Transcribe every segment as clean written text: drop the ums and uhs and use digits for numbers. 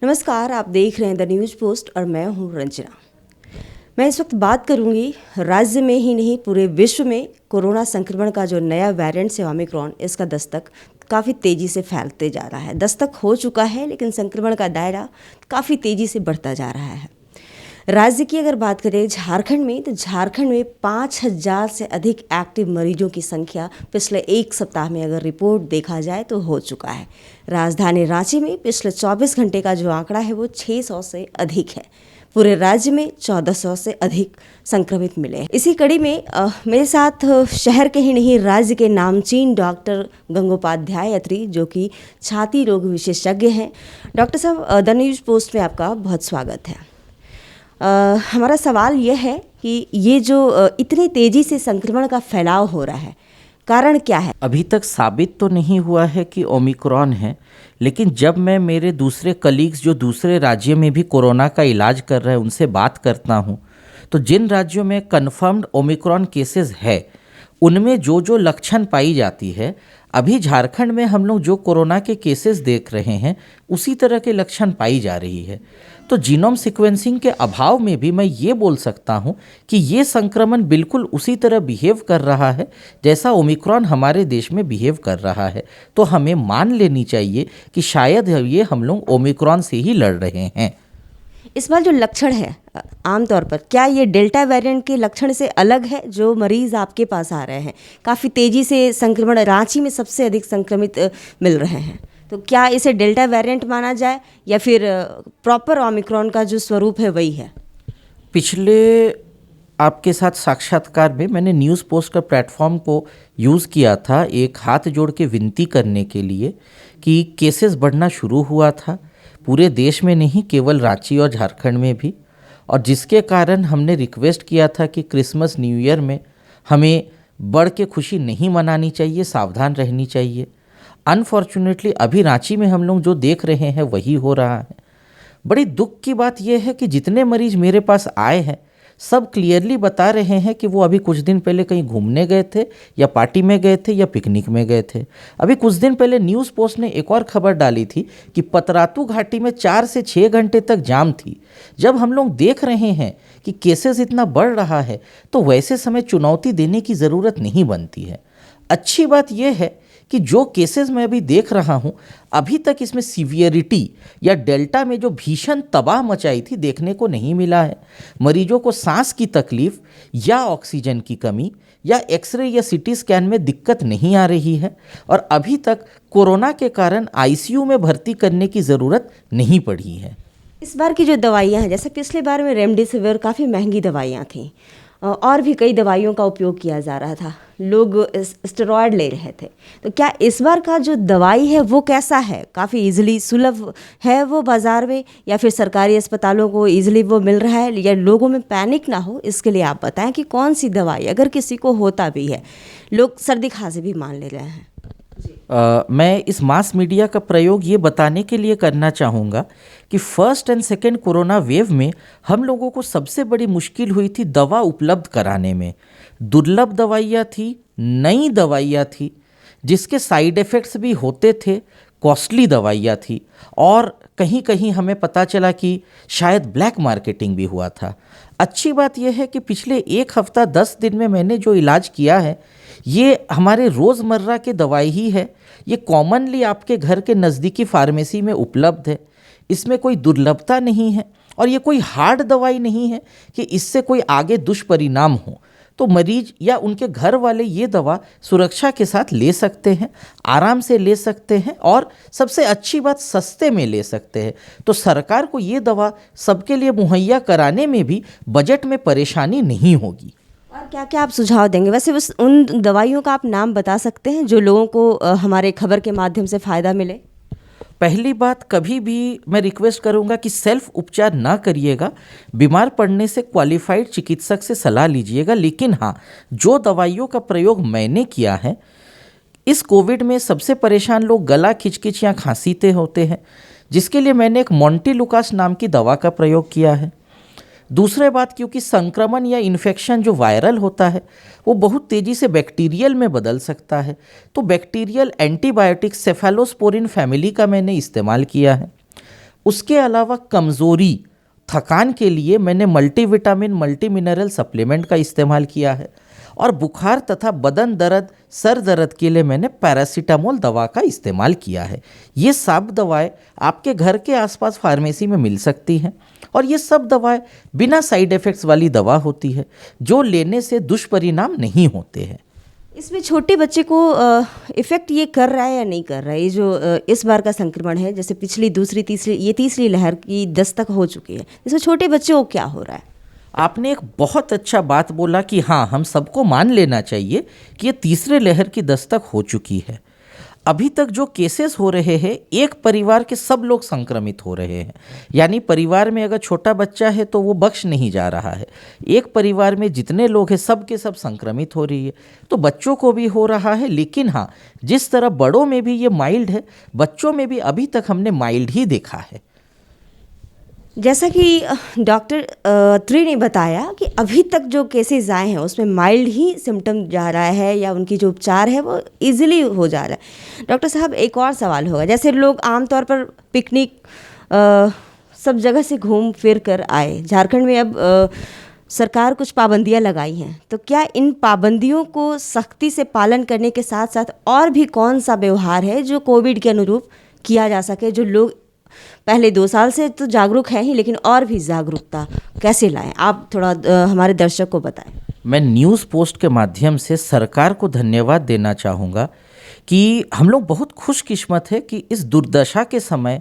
नमस्कार, आप देख रहे हैं द न्यूज़ पोस्ट और मैं हूं रंजना। मैं इस वक्त बात करूंगी राज्य में ही नहीं पूरे विश्व में कोरोना संक्रमण का जो नया वेरिएंट है ओमिक्रॉन, इसका दस्तक काफ़ी तेज़ी से फैलते जा रहा है। दस्तक हो चुका है लेकिन संक्रमण का दायरा काफ़ी तेज़ी से बढ़ता जा रहा है। राज्य की अगर बात करें झारखंड में, तो झारखंड में 5,000 से अधिक एक्टिव मरीजों की संख्या पिछले एक सप्ताह में अगर रिपोर्ट देखा जाए तो हो चुका है। राजधानी रांची में पिछले 24 घंटे का जो आंकड़ा है वो 600 से अधिक है। पूरे राज्य में 1400 से अधिक संक्रमित मिले हैं। इसी कड़ी में मेरे साथ शहर के ही नहीं राज्य के नामचीन डॉक्टर गंगोपाध्याय अत्री, जो कि छाती रोग विशेषज्ञ हैं। डॉक्टर साहब, द न्यूज़ पोस्ट में आपका बहुत स्वागत है। हमारा सवाल यह है कि ये जो इतनी तेज़ी से संक्रमण का फैलाव हो रहा है, कारण क्या है? अभी तक साबित तो नहीं हुआ है कि ओमिक्रॉन है, लेकिन जब मैं मेरे दूसरे कलीग्स जो दूसरे राज्य में भी कोरोना का इलाज कर रहे हैं उनसे बात करता हूं, तो जिन राज्यों में कन्फर्म्ड ओमिक्रॉन केसेस है उनमें जो जो लक्षण पाई जाती है, अभी झारखंड में हम लोग जो कोरोना के केसेस देख रहे हैं उसी तरह के लक्षण पाई जा रही है। तो जीनोम सीक्वेंसिंग के अभाव में भी मैं ये बोल सकता हूँ कि ये संक्रमण बिल्कुल उसी तरह बिहेव कर रहा है जैसा ओमिक्रॉन हमारे देश में बिहेव कर रहा है। तो हमें मान लेनी चाहिए कि शायद ये हम लोग ओमिक्रॉन से ही लड़ रहे हैं। इस बार जो लक्षण है आमतौर पर, क्या ये डेल्टा वेरिएंट के लक्षण से अलग है? जो मरीज़ आपके पास आ रहे हैं, काफ़ी तेज़ी से संक्रमण, रांची में सबसे अधिक संक्रमित मिल रहे हैं, तो क्या इसे डेल्टा वेरिएंट माना जाए या फिर प्रॉपर ओमिक्रॉन का जो स्वरूप है वही है? पिछले आपके साथ साक्षात्कार में मैंने न्यूज़ पोस्ट का प्लेटफॉर्म को यूज़ किया था एक हाथ जोड़ के विनती करने के लिए कि केसेस बढ़ना शुरू हुआ था पूरे देश में नहीं, केवल रांची और झारखंड में भी, और जिसके कारण हमने रिक्वेस्ट किया था कि क्रिसमस न्यू ईयर में हमें बढ़ के खुशी नहीं मनानी चाहिए, सावधान रहनी चाहिए। अनफॉर्चुनेटली अभी रांची में हम लोग जो देख रहे हैं वही हो रहा है। बड़ी दुख की बात यह है कि जितने मरीज मेरे पास आए हैं सब क्लियरली बता रहे हैं कि वो अभी कुछ दिन पहले कहीं घूमने गए थे या पार्टी में गए थे या पिकनिक में गए थे। अभी कुछ दिन पहले न्यूज़ पोस्ट ने एक और खबर डाली थी कि पतरातू घाटी में 4 से 6 घंटे तक जाम थी। जब हम लोग देख रहे हैं कि केसेस इतना बढ़ रहा है तो वैसे समय चुनौती देने की ज़रूरत नहीं बनती है। अच्छी बात यह है कि जो केसेस मैं अभी देख रहा हूं, अभी तक इसमें सीवियरिटी या डेल्टा में जो भीषण तबाह मचाई थी देखने को नहीं मिला है। मरीजों को सांस की तकलीफ या ऑक्सीजन की कमी या एक्सरे या सीटी स्कैन में दिक्कत नहीं आ रही है, और अभी तक कोरोना के कारण आईसीयू में भर्ती करने की ज़रूरत नहीं पड़ी है। इस बार की जो दवाइयाँ हैं, जैसे पिछले बार में रेमडेसिविर काफ़ी महंगी दवाइयाँ थीं और भी कई दवाइयों का उपयोग किया जा रहा था, लोग स्टेरॉयड ले रहे थे, तो क्या इस बार का जो दवाई है वो कैसा है? काफ़ी इजीली सुलभ है वो बाज़ार में, या फिर सरकारी अस्पतालों को इजीली वो मिल रहा है, या लोगों में पैनिक ना हो इसके लिए आप बताएं कि कौन सी दवाई, अगर किसी को होता भी है, लोग सर्दी खांसी भी मान ले रहे हैं। मैं इस मास मीडिया का प्रयोग ये बताने के लिए करना चाहूँगा कि first and second corona wave में हम लोगों को सबसे बड़ी मुश्किल हुई थी दवा उपलब्ध कराने में। दुर्लभ दवाइयाँ थी, नई दवाइयाँ थी, जिसके साइड इफ़ेक्ट्स भी होते थे, कॉस्टली दवाइयाँ थी, और कहीं कहीं हमें पता चला कि शायद ब्लैक मार्केटिंग भी हुआ था। अच्छी बात यह है कि पिछले एक हफ्ता 10 दिन में मैंने जो इलाज किया है ये हमारे रोज़मर्रा के दवाई ही है। ये कॉमनली आपके घर के नज़दीकी फार्मेसी में उपलब्ध है। इसमें कोई दुर्लभता नहीं है और ये कोई हार्ड दवाई नहीं है कि इससे कोई आगे दुष्परिणाम हो। तो मरीज या उनके घर वाले ये दवा सुरक्षा के साथ ले सकते हैं, आराम से ले सकते हैं, और सबसे अच्छी बात सस्ते में ले सकते हैं। तो सरकार को ये दवा सबके लिए मुहैया कराने में भी बजट में परेशानी नहीं होगी। और क्या क्या आप सुझाव देंगे? वैसे बस उन दवाइयों का आप नाम बता सकते हैं जो लोगों को हमारे खबर के माध्यम से फ़ायदा मिले? पहली बात, कभी भी मैं रिक्वेस्ट करूंगा कि सेल्फ उपचार ना करिएगा। बीमार पड़ने से क्वालिफाइड चिकित्सक से सलाह लीजिएगा। लेकिन हाँ, जो दवाइयों का प्रयोग मैंने किया है, इस कोविड में सबसे परेशान लोग गला खिचखिच या खांसीते होते हैं, जिसके लिए मैंने एक मोंटेलुकास नाम की दवा का प्रयोग किया है। दूसरे बात, क्योंकि संक्रमण या इन्फेक्शन जो वायरल होता है वो बहुत तेज़ी से बैक्टीरियल में बदल सकता है, तो बैक्टीरियल एंटीबायोटिक सेफेलोस्पोरिन फैमिली का मैंने इस्तेमाल किया है। उसके अलावा कमज़ोरी, थकान के लिए मैंने मल्टीविटामिन मल्टी मिनरल सप्लीमेंट का इस्तेमाल किया है। और बुखार तथा बदन दर्द, सर दर्द के लिए मैंने पैरासीटामोल दवा का इस्तेमाल किया है। ये सब दवाएं आपके घर के आसपास फार्मेसी में मिल सकती हैं और ये सब दवाएं बिना साइड इफ़ेक्ट्स वाली दवा होती है, जो लेने से दुष्परिणाम नहीं होते हैं। इसमें छोटे बच्चे को इफ़ेक्ट ये कर रहा है या नहीं कर रहा है? ये जो इस बार का संक्रमण है, जैसे पिछली दूसरी तीसरी ये तीसरी लहर की दस्तक हो चुकी है, इसमें छोटे बच्चों को क्या हो रहा है? आपने एक बहुत अच्छा बात बोला कि हाँ, हम सबको मान लेना चाहिए कि ये तीसरे लहर की दस्तक हो चुकी है। अभी तक जो केसेस हो रहे हैं, एक परिवार के सब लोग संक्रमित हो रहे हैं। यानी परिवार में अगर छोटा बच्चा है तो वो बख्श नहीं जा रहा है। एक परिवार में जितने लोग हैं सब के सब संक्रमित हो रही है, तो बच्चों को भी हो रहा है। लेकिन हाँ, जिस तरह बड़ों में भी ये माइल्ड है, बच्चों में भी अभी तक हमने माइल्ड ही देखा है। जैसा कि डॉक्टर त्रि ने बताया कि अभी तक जो केसेस आए हैं उसमें माइल्ड ही सिम्टम जा रहा है या उनकी जो उपचार है वो इजीली हो जा रहा है। डॉक्टर साहब, एक और सवाल होगा, जैसे लोग आमतौर पर पिकनिक सब जगह से घूम फिर कर आए, झारखंड में अब सरकार कुछ पाबंदियां लगाई हैं, तो क्या इन पाबंदियों को सख्ती से पालन करने के साथ साथ और भी कौन सा व्यवहार है जो कोविड के अनुरूप किया जा सके, जो लोग पहले 2 साल से तो जागरूक हैं ही, लेकिन और भी जागरूकता कैसे लाएं? आप थोड़ा हमारे दर्शक को बताएं। मैं न्यूज़ पोस्ट के माध्यम से सरकार को धन्यवाद देना चाहूँगा कि हम लोग बहुत खुशकिस्मत है कि इस दुर्दशा के समय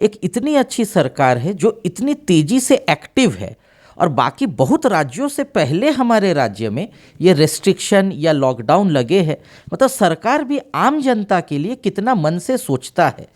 एक इतनी अच्छी सरकार है जो इतनी तेज़ी से एक्टिव है। और बाकी बहुत राज्यों से पहले हमारे राज्य में ये रेस्ट्रिक्शन या लॉकडाउन लगे हैं। मतलब सरकार भी आम जनता के लिए कितना मन से सोचता है।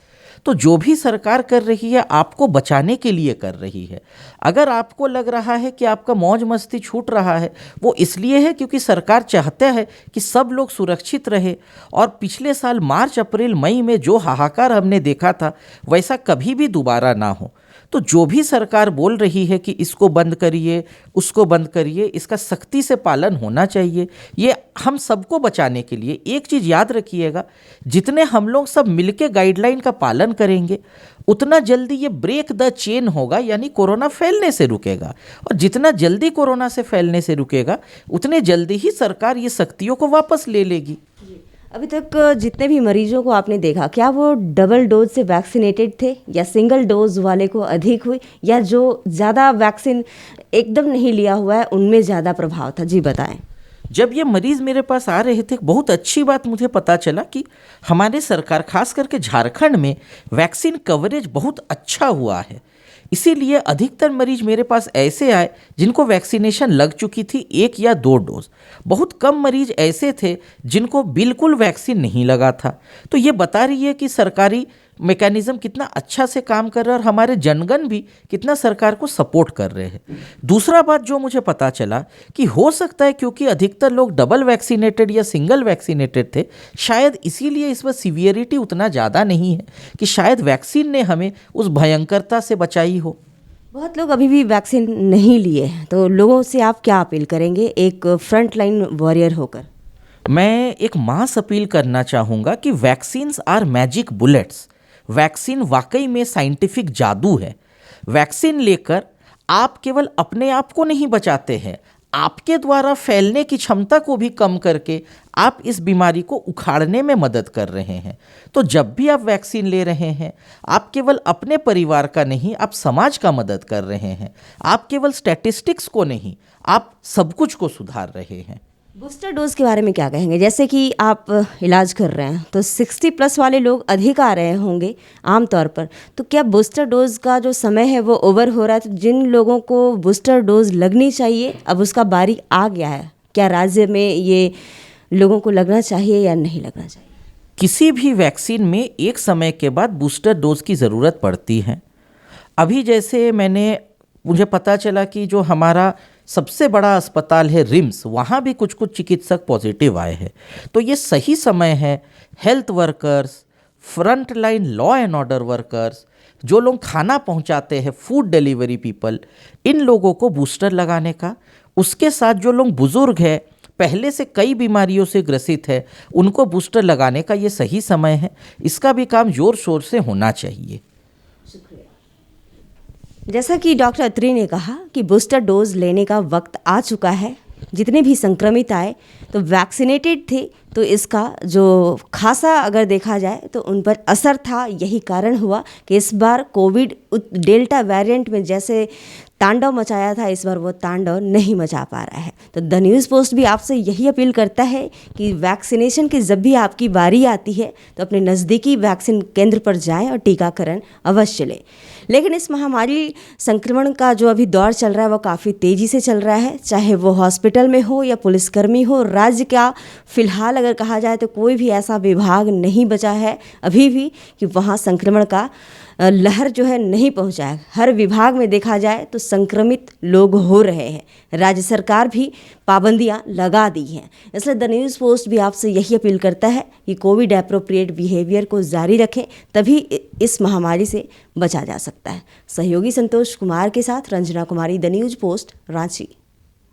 तो जो भी सरकार कर रही है आपको बचाने के लिए कर रही है। अगर आपको लग रहा है कि आपका मौज मस्ती छूट रहा है, वो इसलिए है क्योंकि सरकार चाहता है कि सब लोग सुरक्षित रहे। और पिछले साल मार्च, अप्रैल, मई में जो हाहाकार हमने देखा था वैसा कभी भी दोबारा ना हो। तो जो भी सरकार बोल रही है कि इसको बंद करिए, उसको बंद करिए, इसका सख्ती से पालन होना चाहिए। ये हम सबको बचाने के लिए। एक चीज़ याद रखिएगा, जितने हम लोग सब मिलके गाइडलाइन का पालन करेंगे उतना जल्दी ये ब्रेक द चेन होगा, यानी कोरोना फैलने से रुकेगा। और जितना जल्दी कोरोना से फैलने से रुकेगा उतने जल्दी ही सरकार ये सख्तियों को वापस ले लेगी। अभी तक जितने भी मरीजों को आपने देखा, क्या वो डबल डोज से वैक्सीनेटेड थे या सिंगल डोज वाले को अधिक हुई, या जो ज़्यादा वैक्सीन एकदम नहीं लिया हुआ है उनमें ज़्यादा प्रभाव था? जी बताएं। जब ये मरीज़ मेरे पास आ रहे थे, बहुत अच्छी बात मुझे पता चला कि हमारे सरकार, खास करके झारखंड में वैक्सीन कवरेज बहुत अच्छा हुआ है। इसीलिए अधिकतर मरीज मेरे पास ऐसे आए जिनको वैक्सीनेशन लग चुकी थी 1 या 2 डोज। बहुत कम मरीज ऐसे थे जिनको बिल्कुल वैक्सीन नहीं लगा था। तो ये बता रही है कि सरकारी मैकेनिज्म कितना अच्छा से काम कर रहा है और हमारे जनगण भी कितना सरकार को सपोर्ट कर रहे हैं। दूसरा बात जो मुझे पता चला कि हो सकता है क्योंकि अधिकतर लोग डबल वैक्सीनेटेड या सिंगल वैक्सीनेटेड थे, शायद इसीलिए इस पर सीवियरिटी उतना ज़्यादा नहीं है, कि शायद वैक्सीन ने हमें उस भयंकरता से बचाई हो। बहुत लोग अभी भी वैक्सीन नहीं लिए हैं, तो लोगों से आप क्या अपील करेंगे एक फ्रंट लाइन वॉरियर होकर? मैं एक मास अपील करना चाहूँगा कि vaccines are magic bullets. Vaccine वाकई में साइंटिफिक जादू है। वैक्सीन लेकर आप केवल अपने आप को नहीं बचाते हैं, आपके द्वारा फैलने की क्षमता को भी कम करके आप इस बीमारी को उखाड़ने में मदद कर रहे हैं। तो जब भी आप वैक्सीन ले रहे हैं, आप केवल अपने परिवार का नहीं, आप समाज का मदद कर रहे हैं। आप केवल स्टैटिस्टिक्स को नहीं, आप सब कुछ को सुधार रहे हैं। बूस्टर डोज के बारे में क्या कहेंगे? जैसे कि आप इलाज कर रहे हैं तो 60+ वाले लोग अधिक आ रहे होंगे आमतौर पर, तो क्या बूस्टर डोज का जो समय है वो ओवर हो रहा है? तो जिन लोगों को बूस्टर डोज लगनी चाहिए अब उसका बारी आ गया है, क्या राज्य में ये लोगों को लगना चाहिए या नहीं लगना चाहिए? किसी भी वैक्सीन में एक समय के बाद बूस्टर डोज की ज़रूरत पड़ती है। अभी जैसे मुझे पता चला कि जो हमारा सबसे बड़ा अस्पताल है रिम्स, वहाँ भी कुछ चिकित्सक पॉजिटिव आए हैं। तो ये सही समय है health workers, front line law and order workers, जो लोग खाना पहुँचाते हैं, फूड डिलीवरी पीपल, इन लोगों को बूस्टर लगाने का। उसके साथ जो लोग बुज़ुर्ग हैं, पहले से कई बीमारियों से ग्रसित है, उनको बूस्टर लगाने का ये सही समय है। इसका भी काम ज़ोर शोर से होना चाहिए। शुक्रिया। जैसा कि डॉक्टर अत्री ने कहा कि बूस्टर डोज लेने का वक्त आ चुका है। जितने भी संक्रमित आए तो वैक्सीनेटेड थे, तो इसका जो खासा अगर देखा जाए तो उन पर असर था। यही कारण हुआ कि इस बार कोविड डेल्टा वेरिएंट में जैसे तांडव मचाया था, इस बार वो तांडव नहीं मचा पा रहा है। तो द न्यूज़ पोस्ट भी आपसे यही अपील करता है कि वैक्सीनेशन की जब भी आपकी बारी आती है तो अपने नज़दीकी वैक्सीन केंद्र पर जाएं और टीकाकरण अवश्य लें। लेकिन इस महामारी संक्रमण का जो अभी दौर चल रहा है वो काफ़ी तेज़ी से चल रहा है, चाहे वो हॉस्पिटल में हो या पुलिसकर्मी हो। राज्य का फिलहाल अगर कहा जाए तो कोई भी ऐसा विभाग नहीं बचा है अभी भी कि वहाँ संक्रमण का लहर जो है नहीं पहुंचा है। हर विभाग में देखा जाए तो संक्रमित लोग हो रहे हैं। राज्य सरकार भी पाबंदियां लगा दी हैं। इसलिए द न्यूज़ पोस्ट भी आपसे यही अपील करता है कि कोविड एप्रोप्रिएट बिहेवियर को जारी रखें, तभी इस महामारी से बचा जा सकता है। सहयोगी संतोष कुमार के साथ रंजना कुमारी, द न्यूज़ पोस्ट, रांची।